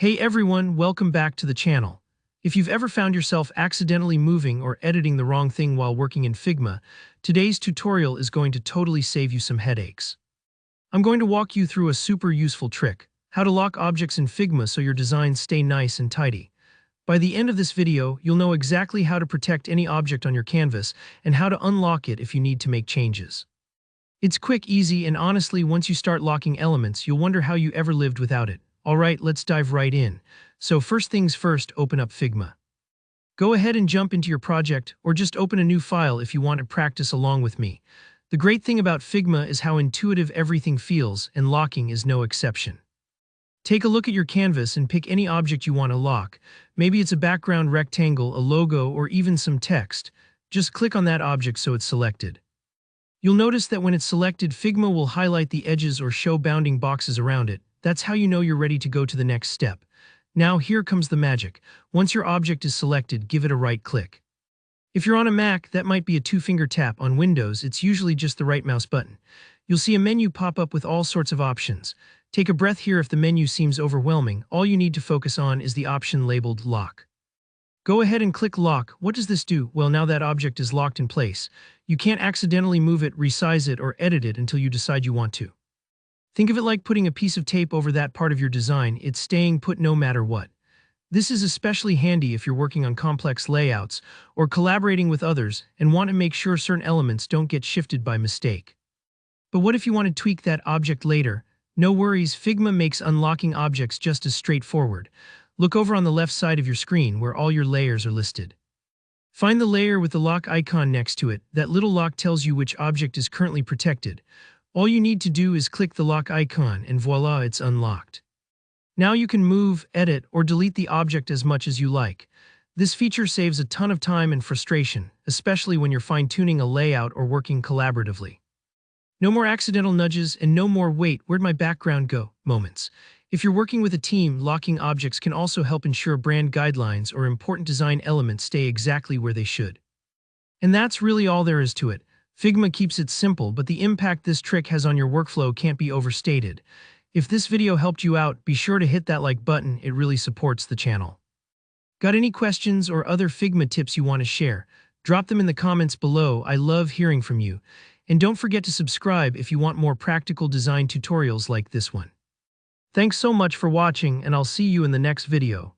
Hey everyone, welcome back to the channel. If you've ever found yourself accidentally moving or editing the wrong thing while working in Figma, today's tutorial is going to totally save you some headaches. I'm going to walk you through a super useful trick, how to lock objects in Figma so your designs stay nice and tidy. By the end of this video, you'll know exactly how to protect any object on your canvas and how to unlock it if you need to make changes. It's quick, easy, and honestly, once you start locking elements, you'll wonder how you ever lived without it. Alright, let's dive right in. So first things first, open up Figma. Go ahead and jump into your project, or just open a new file if you want to practice along with me. The great thing about Figma is how intuitive everything feels, and locking is no exception. Take a look at your canvas and pick any object you want to lock. Maybe it's a background rectangle, a logo, or even some text. Just click on that object so it's selected. You'll notice that when it's selected, Figma will highlight the edges or show bounding boxes around it. That's how you know you're ready to go to the next step. Now here comes the magic. Once your object is selected, give it a right click. If you're on a Mac, that might be a two-finger tap. On Windows, it's usually just the right mouse button. You'll see a menu pop up with all sorts of options. Take a breath here if the menu seems overwhelming. All you need to focus on is the option labeled Lock. Go ahead and click Lock. What does this do? Well, now that object is locked in place. You can't accidentally move it, resize it, or edit it until you decide you want to. Think of it like putting a piece of tape over that part of your design. It's staying put no matter what. This is especially handy if you're working on complex layouts or collaborating with others and want to make sure certain elements don't get shifted by mistake. But what if you want to tweak that object later? No worries, Figma makes unlocking objects just as straightforward. Look over on the left side of your screen where all your layers are listed. Find the layer with the lock icon next to it. That little lock tells you which object is currently protected. All you need to do is click the lock icon and voila, it's unlocked. Now you can move, edit, or delete the object as much as you like. This feature saves a ton of time and frustration, especially when you're fine-tuning a layout or working collaboratively. No more accidental nudges and no more "wait, where'd my background go?" moments. If you're working with a team, locking objects can also help ensure brand guidelines or important design elements stay exactly where they should. And that's really all there is to it. Figma keeps it simple, but the impact this trick has on your workflow can't be overstated. If this video helped you out, be sure to hit that like button. It really supports the channel. Got any questions or other Figma tips you want to share? Drop them in the comments below. I love hearing from you. And don't forget to subscribe if you want more practical design tutorials like this one. Thanks so much for watching, and I'll see you in the next video.